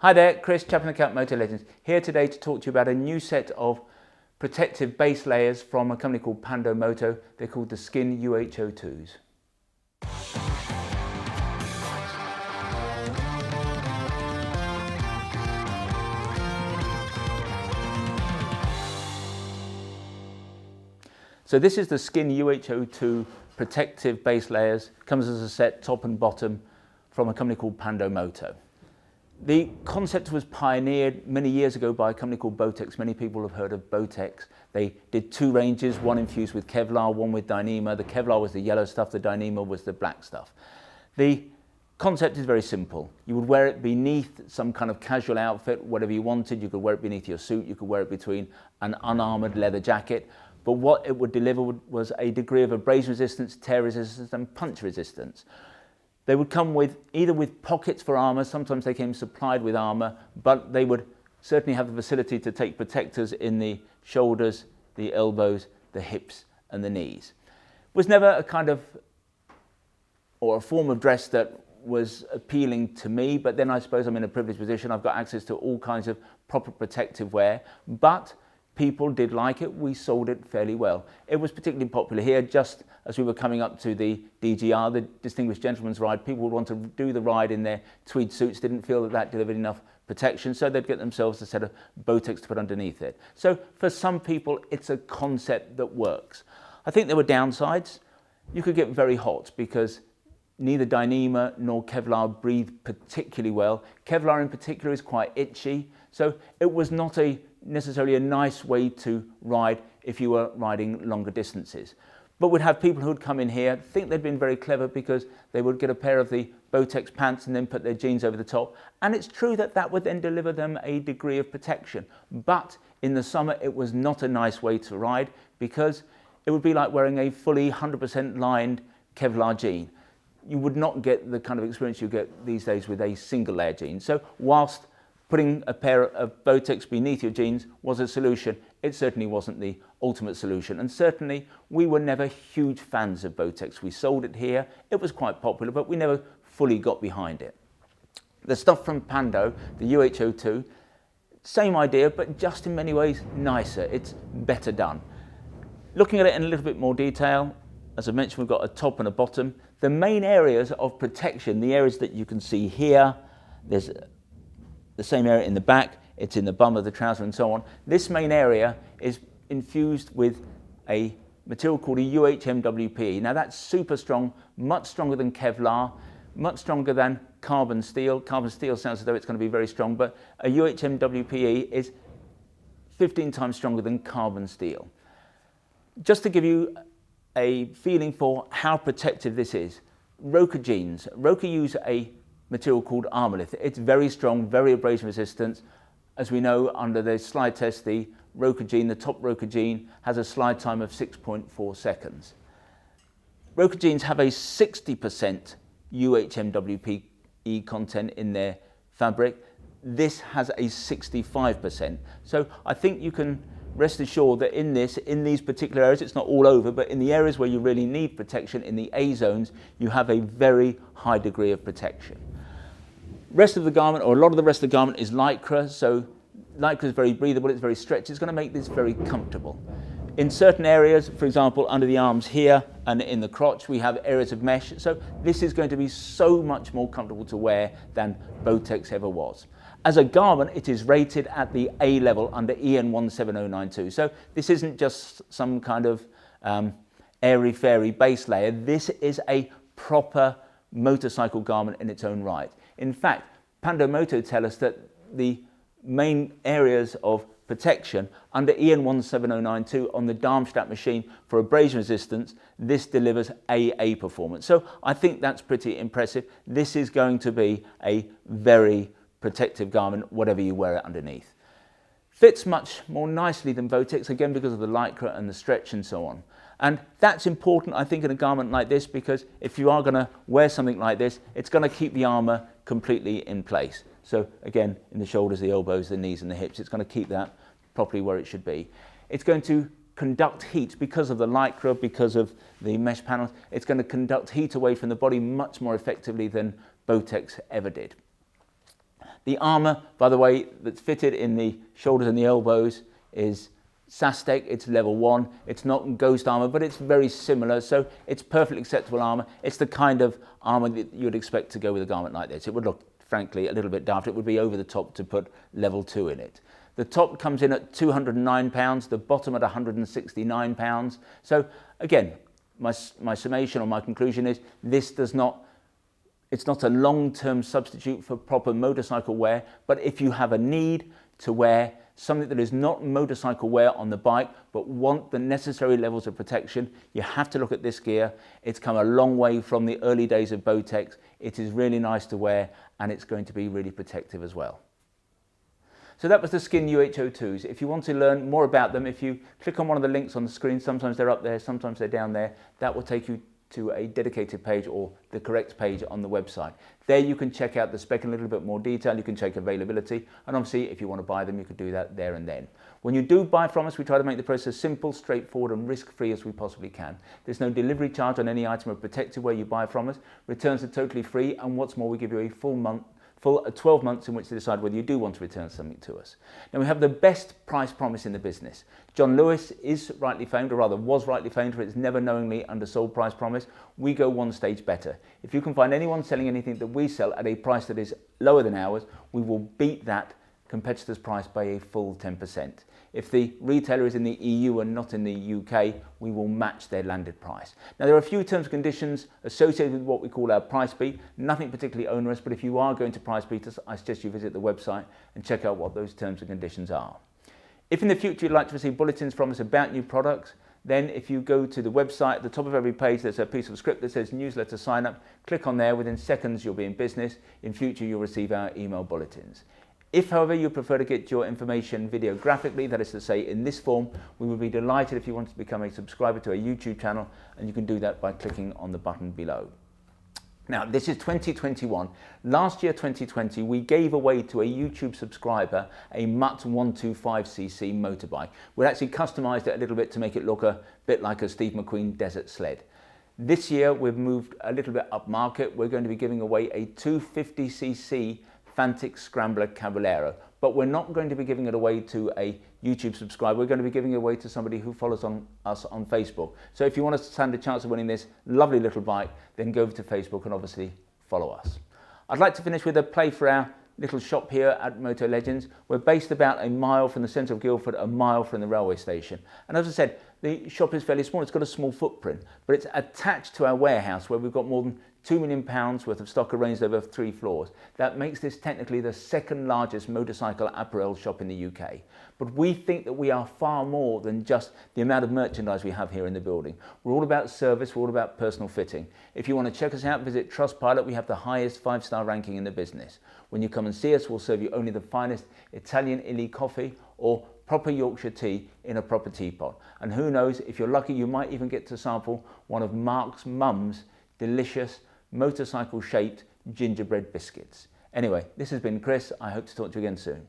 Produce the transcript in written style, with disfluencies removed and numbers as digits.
Hi there, Chris, Chap in the Cap Motor Legends, here today to talk to you about a new set of protective base layers from a company called Pando Moto. They're called the Skin UH02s. So this is the Skin UH02 protective base layers. Comes as a set, top and bottom, from a company called Pando Moto. The concept was pioneered many years ago by a company called Botex. Many people have heard of Botex. They did two ranges, one infused with Kevlar, one with Dyneema. The Kevlar was the yellow stuff, the Dyneema was the black stuff. The concept is very simple. You would wear it beneath some kind of casual outfit, whatever you wanted. You could wear it beneath your suit, you could wear it between an unarmoured leather jacket. But what it would deliver was a degree of abrasion resistance, tear resistance and punch resistance. They would come with either with pockets for armour, sometimes they came supplied with armour, but they would certainly have the facility to take protectors in the shoulders, the elbows, the hips and the knees. It was never a kind of, or a form of dress that was appealing to me, but then I suppose I'm in a privileged position. I've got access to all kinds of proper protective wear, but people did like it. We sold it fairly well. It was particularly popular here just as we were coming up to the DGR, the Distinguished Gentleman's Ride. People would want to do the ride in their tweed suits, didn't feel that that delivered enough protection, so they'd get themselves a set of Botex to put underneath it. So for some people, it's a concept that works. I think there were downsides. You could get very hot because neither Dyneema nor Kevlar breathe particularly well. Kevlar in particular is quite itchy, so it was not necessarily a nice way to ride if you were riding longer distances. But we'd have people who'd come in here, think they'd been very clever because they would get a pair of the Botex pants and then put their jeans over the top. And it's true that that would then deliver them a degree of protection. But in the summer, it was not a nice way to ride because it would be like wearing a fully 100% lined Kevlar jean. You would not get the kind of experience you get these days with a single layer jean. So whilst putting a pair of Botex beneath your jeans was a solution, it certainly wasn't the ultimate solution. And certainly we were never huge fans of Botex. We sold it here, it was quite popular, but we never fully got behind it. The stuff from Pando, the UH02, same idea, but just in many ways nicer. It's better done. Looking at it in a little bit more detail, as I mentioned, we've got a top and a bottom. The main areas of protection, the areas that you can see here, there's the same area in the back, it's in the bum of the trouser and so on. This main area is infused with a material called a UHMWPE. Now that's super strong, much stronger than Kevlar, much stronger than carbon steel. Carbon steel sounds as though it's going to be very strong, but a UHMWPE is 15 times stronger than carbon steel. Just to give you a feeling for how protective this is, Roka jeans. Roka use a material called armoured. It's very strong, very abrasion resistant. As we know, under the slide test, the Roka jean, the top Roka jean, has a slide time of 6.4 seconds. Roka jeans have a 60% UHMWPE content in their fabric. This has a 65%. So I think you can rest assured that in these particular areas, it's not all over, but in the areas where you really need protection, in the A zones, you have a very high degree of protection. Rest of the garment, or a lot of the rest of the garment, is Lycra. So Lycra is very breathable, it's very stretchy, it's going to make this very comfortable. In certain areas, for example, under the arms here and in the crotch, we have areas of mesh. So this is going to be so much more comfortable to wear than Botex ever was. As a garment, it is rated at the A level under EN 17092. So this isn't just some kind of airy-fairy base layer. This is a proper motorcycle garment in its own right. In fact, Pando Moto tell us that the main areas of protection under EN 17092 on the Darmstadt machine for abrasion resistance, this delivers AA performance. So I think that's pretty impressive. This is going to be a very protective garment, whatever you wear it underneath. Fits much more nicely than Botex, again because of the Lycra and the stretch and so on. And that's important, I think, in a garment like this, because if you are going to wear something like this, it's going to keep the armour completely in place. So again, in the shoulders, the elbows, the knees and the hips, it's going to keep that properly where it should be. It's going to conduct heat because of the Lycra, because of the mesh panels. It's going to conduct heat away from the body much more effectively than Botex ever did. The armour, by the way, that's fitted in the shoulders and the elbows is Sastec. It's level 1. It's not ghost armour, but it's very similar, so it's perfectly acceptable armour. It's the kind of armour that you'd expect to go with a garment like this. It would look, frankly, a little bit daft. It would be over the top to put level 2 in it. The top comes in at £209, the bottom at £169. So again, my summation or my conclusion is it's not a long-term substitute for proper motorcycle wear, but if you have a need to wear something that is not motorcycle wear on the bike but want the necessary levels of protection, you have to look at this gear. It's come a long way from the early days of Botex. It is really nice to wear and it's going to be really protective as well. So that was the Skin UH02s. If you want to learn more about them, if you click on one of the links on the screen, sometimes they're up there, sometimes they're down there, that will take you to a dedicated page or the correct page on the website. There you can check out the spec in a little bit more detail, you can check availability, and obviously if you want to buy them you can do that there and then. When you do buy from us, we try to make the process simple, straightforward and risk-free as we possibly can. There's no delivery charge on any item of protected wear you buy from us, returns are totally free, and what's more, we give you a full 12 months in which to decide whether you do want to return something to us. Now we have the best price promise in the business. John Lewis is rightly famed, or rather was rightly famed for its never knowingly undersold price promise. We go one stage better. If you can find anyone selling anything that we sell at a price that is lower than ours, we will beat that competitor's price by a full 10%. If the retailer is in the EU and not in the UK, we will match their landed price. Now there are a few terms and conditions associated with what we call our price beat, nothing particularly onerous, but if you are going to price beat us, I suggest you visit the website and check out what those terms and conditions are. If in the future you'd like to receive bulletins from us about new products, then if you go to the website, at the top of every page there's a piece of script that says newsletter sign up. Click on there, within seconds you'll be in business. In future you'll receive our email bulletins. If, however, you prefer to get your information videographically, that is to say in this form, we would be delighted if you wanted to become a subscriber to our YouTube channel, and you can do that by clicking on the button below. Now, this is 2021. Last year, 2020, we gave away to a YouTube subscriber a Mutt 125cc motorbike. We actually customised it a little bit to make it look a bit like a Steve McQueen desert sled. This year, we've moved a little bit up market. We're going to be giving away a 250cc Fantic Scrambler Caballero, but we're not going to be giving it away to a YouTube subscriber. We're going to be giving it away to somebody who follows us on Facebook. So if you want to stand a chance of winning this lovely little bike, then go over to Facebook and obviously follow us. I'd like to finish with a play for our little shop here at Moto Legends. We're based about a mile from the centre of Guildford, a mile from the railway station. And as I said, the shop is fairly small. It's got a small footprint, but it's attached to our warehouse where we've got more than £2 million worth of stock arranged over 3 floors. That makes this technically the second largest motorcycle apparel shop in the UK. But we think that we are far more than just the amount of merchandise we have here in the building. We're all about service, we're all about personal fitting. If you want to check us out, visit Trustpilot. We have the highest 5-star ranking in the business. When you come and see us, we'll serve you only the finest Italian illy coffee or proper Yorkshire tea in a proper teapot. And who knows, if you're lucky, you might even get to sample one of Mark's mum's delicious motorcycle-shaped gingerbread biscuits. Anyway, this has been Chris. I hope to talk to you again soon.